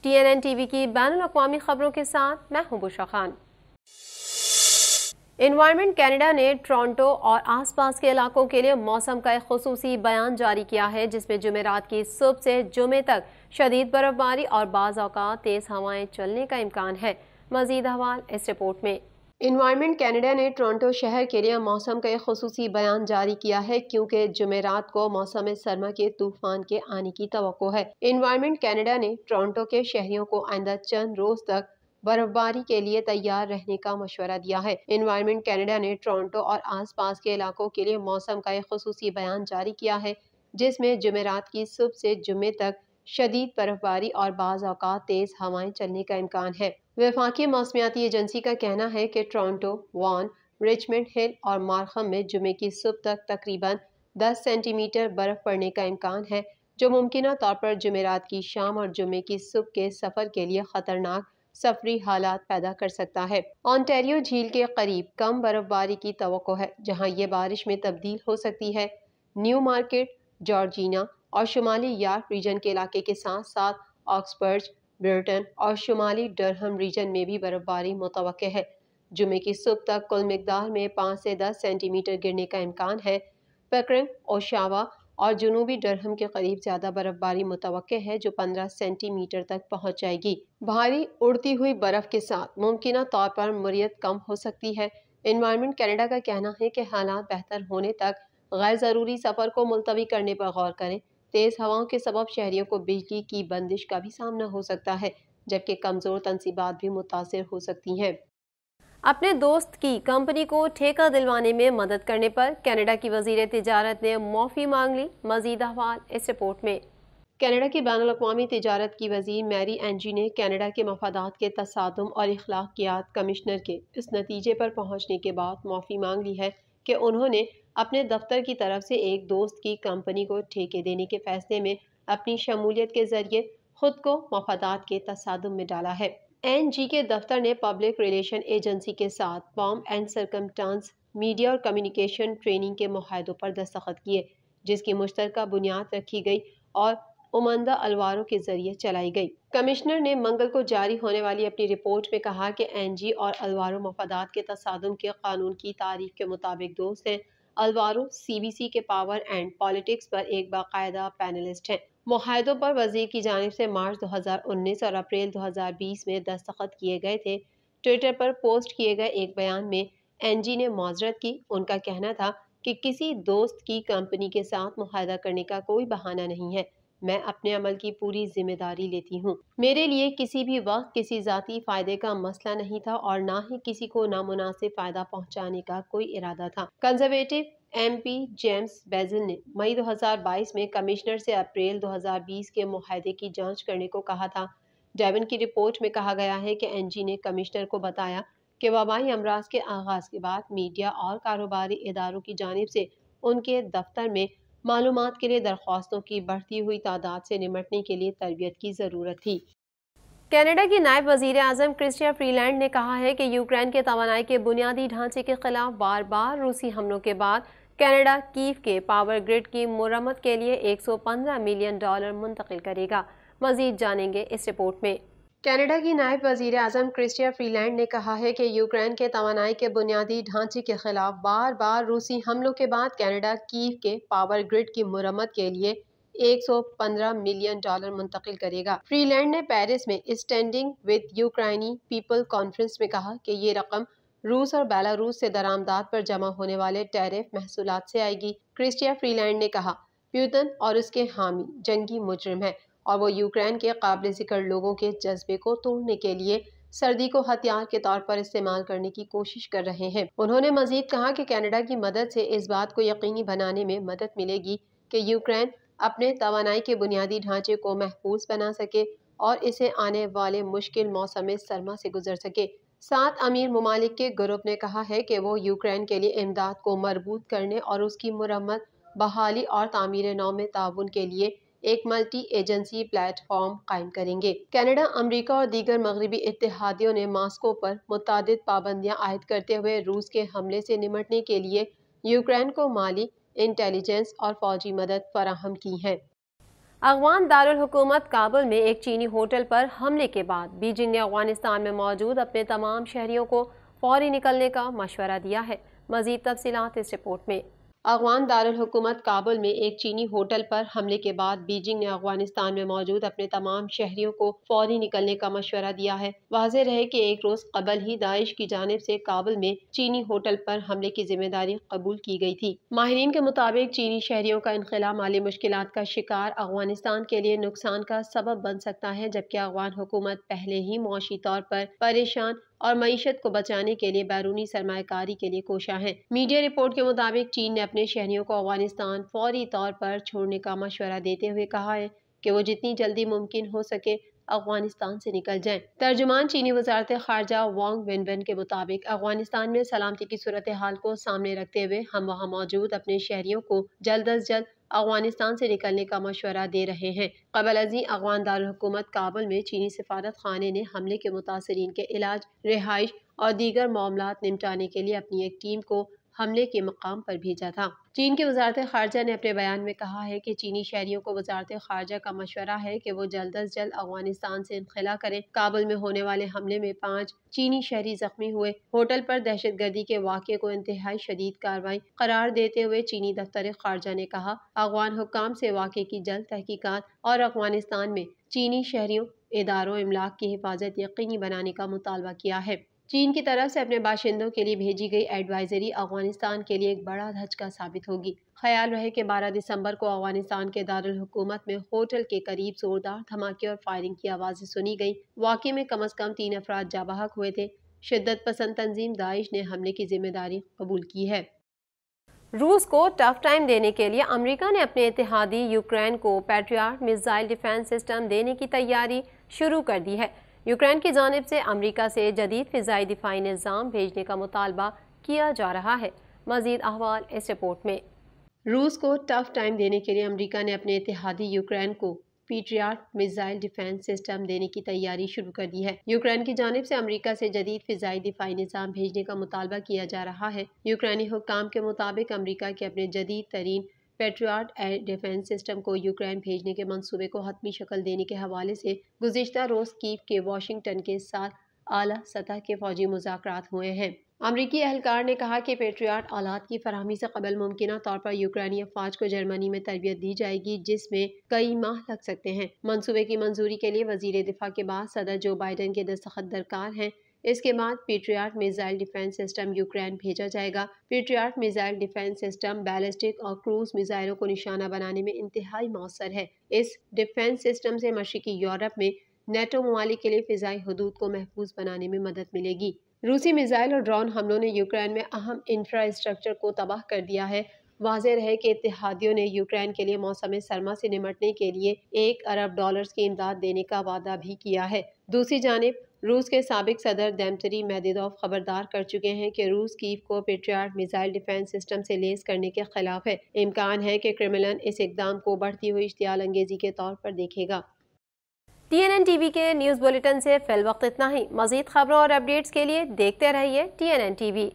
TNN TV की बैनुल अक़वामी खबरों के साथ मैं हूं बुशरा खान। एनवायरनमेंट कैनेडा ने टोरंटो और आसपास के इलाकों के लिए मौसम का एक खुसूसी बयान जारी किया है, जिसमें जुमेरात की सुबह से जुमे तक शदीद बर्फबारी और बाज़ औक़ात तेज़ हवाएं चलने का इम्कान है। मज़ीद हवाल इस रिपोर्ट में। एनवायरनमेंट कैनेडा ने टोरंटो शहर के लिए मौसम का एक खुसूसी बयान जारी किया है, क्योंकि जुमेरात को मौसम सरमा के तूफान के आने की तवक्को है। एनवायरनमेंट कैनेडा ने टोरंटो के शहरियों को आइंदा चंद रोज तक बर्फबारी के लिए तैयार रहने का मशवरा दिया है। एनवायरनमेंट कैनेडा ने टोरंटो और आसपास के इलाकों के लिए मौसम का एक खुसूसी बयान जारी किया है, जिसमें जुमेरात की सुबह से जुमे तक शदीद बर्फबारी और बाज़ औक़ात तेज़ हवाएं चलने का इम्कान है। वफाकी मौसमियाती एजेंसी का कहना है कि टोरंटो, वॉन, रिचमंड हिल और मार्खम में जुमे की सुबह तक तकरीबन 10 सेंटीमीटर बर्फ पड़ने का इम्कान है, जो मुमकिना तौर पर जुमेरात की शाम और जुमे की सुबह के सफ़र के लिए ख़तरनाक सफरी हालात पैदा कर सकता है। ओंटारियो झील के करीब कम बर्फबारी की तवक्को है, जहां ये बारिश में तब्दील हो सकती है। न्यू मार्केट, जॉर्जिना और शुमाली यार्क रीजन के इलाके के साथ साथ ऑक्सफर्ड, ब्रिटन और शुमाली डरहम रीजन में भी बर्फबारी मुतवक्के है। जुमे की सुबह तक कुल मिकदार में 5 से 10 सेंटीमीटर गिरने का इम्कान है। पेकरिंग, ओशावा और जुनूबी डरहम के करीब ज्यादा बर्फबारी मुतवक्के है, जो 15 सेंटीमीटर तक पहुंच जाएगी। भारी उड़ती हुई बर्फ के साथ मुमकिना तौर पर मुरियत कम हो सकती है। एनवायरनमेंट कैनेडा का कहना है कि हालात बेहतर होने तक गैर जरूरी सफर को मुलतवी करने पर गौर करें। तेज हवाओं के सबब शहरियों को बिजली की बंदिश का भी सामना हो सकता है, जबकि कमजोर तनसीबात भी मुतासिर हो सकती हैं। अपने दोस्त की कंपनी को ठेका दिलवाने में मदद करने पर कनाडा की वजीर तिजारत ने माफ़ी मांग ली। मजीद अहवाल इस रिपोर्ट में। कनाडा की बैनुल अक़वामी तिजारत की वजीर मैरी एंजी ने कनाडा के मफादात के तसादुम और इखलाकियात कमिश्नर के इस नतीजे पर पहुंचने के बाद माफ़ी मांग ली है कि उन्होंने अपने दफ्तर की तरफ से एक दोस्त की कंपनी को ठेके देने के फैसले में अपनी शमूलियत के जरिए खुद को मफादात के तसादुम में डाला है। एनजी के दफ्तर ने पब्लिक रिलेशन एजेंसी के साथ पॉम एंड सरकमस्टांस मीडिया और कम्युनिकेशन ट्रेनिंग के मुआहदों पर दस्तखत किए, जिसकी मुश्तरका बुनियाद रखी गई और उमंदा अलवारों के जरिए चलाई गई। कमिश्नर ने मंगल को जारी होने वाली अपनी रिपोर्ट में कहा कि एनजी और अलवारो मफादात के तसादुम के कानून की तारीख के मुताबिक दोस्त हैं। अलवारो सीबीसी के पावर एंड पॉलिटिक्स पर एक बाकायदा पैनलिस्ट हैं। मुआहदों पर वजीर की जानिब से मार्च 2019 और अप्रैल 2020 में दस्तखत किए गए थे। ट्विटर पर पोस्ट किए गए एक बयान में एनजी ने माजरत की। उनका कहना था कि किसी दोस्त की कंपनी के साथ मुआहदा करने का कोई बहाना नहीं है। मैं अपने अमल की पूरी जिम्मेदारी लेती हूँ। मेरे लिए किसी भी वक्त किसी जाती फायदे का मसला नहीं था और ना ही किसी को नामुनासिब फायदा पहुँचाने का कोई इरादा था। कंजर्वेटिव एमपी जेम्स बेजिल ने मई 2022 में कमिश्नर से अप्रैल 2020 के मुआहदे की जांच करने को कहा था। डेवन की रिपोर्ट में कहा गया है कि एनजी ने कमिश्नर को बताया कि वबाई अमराज के आगाज के बाद मीडिया और कारोबारी इदारों की जानिब से उनके दफ्तर में मालूमात के लिए दरख्वास्तों की बढ़ती हुई तादाद से निमटने के लिए तरबियत की जरूरत थी। कनाडा की नायब वजीर आजम क्रिस्टिया फ्रीलैंड ने कहा है कि यूक्रेन के तवानाई के बुनियादी ढांचे के खिलाफ बार बार रूसी हमलों के बाद कनाडा कीव के पावर ग्रिड की मुरम्मत के लिए $115 मिलियन मुंतकिल करेगा। मजीद जानेंगे इस रिपोर्ट में। कनाडा की नायब वजीर आजम क्रिस्टिया फ्रीलैंड ने कहा है कि यूक्रेन के तवानाई के बुनियादी ढांचे के खिलाफ बार बार रूसी हमलों के बाद कनाडा कीव के पावर ग्रिड की मुरम्मत के लिए $115 मिलियन मुंतकिल करेगा। फ्रीलैंड ने पेरिस में स्टैंडिंग विद यूक्राइनी पीपल कॉन्फ्रेंस में कहा कि ये रकम रूस और बेलारूस से दरामदात पर जमा होने वाले टैरिफ महसूलात से आएगी। क्रिस्टिया फ्रीलैंड ने कहा, प्यूतन और उसके हामी जंगी मुजरिम है और वो यूक्रेन के काबिल जिक्र लोगों के जज्बे को तोड़ने के लिए सर्दी को हथियार के तौर पर इस्तेमाल करने की कोशिश कर रहे हैं। उन्होंने मजीद कहा कि कनाडा की मदद से इस बात को यकीनी बनाने में मदद मिलेगी कि यूक्रेन अपने तवानाई के बुनियादी ढांचे को महफूज बना सके और इसे आने वाले मुश्किल मौसम सरमा से गुजर सके। 7 अमीर ममालिक के ग्रुप ने कहा है कि वो यूक्रेन के लिए इमदाद को मरबूत करने और उसकी मुरम्मत, बहाली और तामीर नौ में ताउन के लिए एक मल्टी एजेंसी प्लेटफॉर्म कायम करेंगे। कनाडा, अमेरिका और दीगर मगरबी इत्तेहादियों ने मॉस्को पर मुतादिद पाबंदियां आयद करते हुए रूस के हमले से निमटने के लिए यूक्रेन को माली, इंटेलिजेंस और फौजी मदद फराहम की है। افغان دارالحکومت کابل میں ایک چینی ہوٹل پر حملے کے بعد بیجنگ نے افغانستان میں موجود اپنے تمام شہریوں کو فوری نکلنے کا مشورہ دیا ہے۔ مزید تفصیلات اس رپورٹ میں۔ افغان دارالحکومت کابل میں ایک چینی ہوٹل پر حملے کے بعد بیجنگ نے افغانستان میں موجود اپنے تمام شہریوں کو فوری نکلنے کا مشورہ دیا ہے۔ واضح رہے کہ ایک روز قبل ہی داعش کی جانب سے کابل میں چینی ہوٹل پر حملے کی ذمہ داری قبول کی گئی تھی۔ ماہرین کے مطابق چینی شہریوں کا انخلا مالی مشکلات کا شکار افغانستان کے لیے نقصان کا سبب بن سکتا ہے، جبکہ افغان حکومت پہلے ہی معاشی طور پر پریشان اور معیشت کو بچانے کے لیے بیرونی سرمایہ کاری کے لیے کوشاں ہے۔ میڈیا رپورٹ کے مطابق چین نے اپنے شہریوں کو افغانستان فوری طور پر چھوڑنے کا مشورہ دیتے ہوئے کہا ہے کہ وہ جتنی جلدی ممکن ہو سکے افغانستان سے نکل جائیں۔ ترجمان چینی وزارت خارجہ وانگ ونبن کے مطابق افغانستان میں سلامتی کی صورتحال کو سامنے رکھتے ہوئے ہم وہاں موجود اپنے شہریوں کو جلد از جلد افغانستان سے نکلنے کا مشورہ دے رہے ہیں۔ قبل ازیں افغان دارالحکومت کابل میں چینی سفارت خانے نے حملے کے متاثرین کے علاج، رہائش اور دیگر معاملات نمٹانے کے لیے اپنی ایک ٹیم کو حملے کے مقام پر بھیجا تھا۔ چین کی وزارت خارجہ نے اپنے بیان میں کہا ہے کہ چینی شہریوں کو وزارت خارجہ کا مشورہ ہے کہ وہ جلد از جلد افغانستان سے انخلا کریں۔ کابل میں ہونے والے حملے میں 5 چینی شہری زخمی ہوئے۔ ہوٹل پر دہشت گردی کے واقعے کو انتہائی شدید کارروائی قرار دیتے ہوئے چینی دفتر خارجہ نے کہا، افغان حکام سے واقعے کی جلد تحقیقات اور افغانستان میں چینی شہریوں، اداروں، املاک کی حفاظت یقینی بنانے کا مطالبہ کیا ہے۔ چین کی طرف سے اپنے باشندوں کے لیے بھیجی گئی ایڈوائزری افغانستان کے لیے ایک بڑا دھچکا ثابت ہوگی۔ خیال رہے کہ 12 دسمبر کو افغانستان کے دارالحکومت میں ہوٹل کے قریب زوردار دھماکے اور فائرنگ کی آوازیں سنی گئی۔ واقعے میں کم از کم 3 افراد جاں بحق ہوئے تھے۔ شدت پسند تنظیم داعش نے حملے کی ذمہ داری قبول کی ہے۔ روس کو ٹف ٹائم دینے کے لیے امریکہ نے اپنے اتحادی یوکرین کو پیٹریاٹ میزائل ڈیفنس سسٹم دینے کی تیاری شروع کر دی ہے۔ یوکرین کی جانب سے امریکہ سے جدید فضائی دفاعی نظام بھیجنے کا مطالبہ کیا جا رہا ہے۔ مزید احوال اس رپورٹ میں۔ روس کو ٹف ٹائم دینے کے لیے امریکہ نے اپنے اتحادی یوکرین کو پیٹریاٹ میزائل ڈیفنس سسٹم دینے کی تیاری شروع کر دی ہے۔ یوکرین کی جانب سے امریکہ سے جدید فضائی دفاعی نظام بھیجنے کا مطالبہ کیا جا رہا ہے۔ یوکرینی حکام کے مطابق امریکہ کے اپنے جدید ترین پیٹریاٹ ایئر ڈیفنس سسٹم کو یوکرین بھیجنے کے منصوبے کو حتمی شکل دینے کے حوالے سے گزشتہ روز کیف کے واشنگٹن کے ساتھ اعلیٰ سطح کے فوجی مذاکرات ہوئے ہیں۔ امریکی اہلکار نے کہا کہ پیٹریاٹ آلات کی فراہمی سے قبل ممکنہ طور پر یوکرینی افواج کو جرمنی میں تربیت دی جائے گی، جس میں کئی ماہ لگ سکتے ہیں۔ منصوبے کی منظوری کے لیے وزیر دفاع کے بعد صدر جو بائیڈن کے دستخط درکار ہیں۔ اس کے بعد Patriot missile defence system Ukraine بھیجا جائے گا۔ Patriot missile defence system ballistic اور کروز میزائلوں کو نشانہ بنانے میں انتہائی مؤثر ہے۔ اس ڈیفنس سسٹم سے مشرقی یورپ میں نیٹو ممالک کے لیے فضائی حدود کو محفوظ بنانے میں مدد ملے گی۔ روسی میزائل اور ڈرون حملوں نے یوکرین میں اہم انفراسٹرکچر کو تباہ کر دیا ہے۔ واضح رہے کہ اتحادیوں نے یوکرین کے لیے موسم سرما سے نمٹنے کے لیے $1 ارب کی امداد دینے کا وعدہ بھی کیا ہے۔ دوسری جانب روس کے سابق صدر دمیتری میدویدوف خبردار کر چکے ہیں کہ روس کیف کو پیٹریاٹ میزائل ڈیفنس سسٹم سے لیس کرنے کے خلاف ہے۔ امکان ہے کہ کرملن اس اقدام کو بڑھتی ہوئی اشتعال انگیزی کے طور پر دیکھے گا۔ TNN ٹی وی کے نیوز بلیٹن سے فی الوقت اتنا ہی۔ مزید خبروں اور اپڈیٹس کے لیے دیکھتے رہیے TNN ٹی وی۔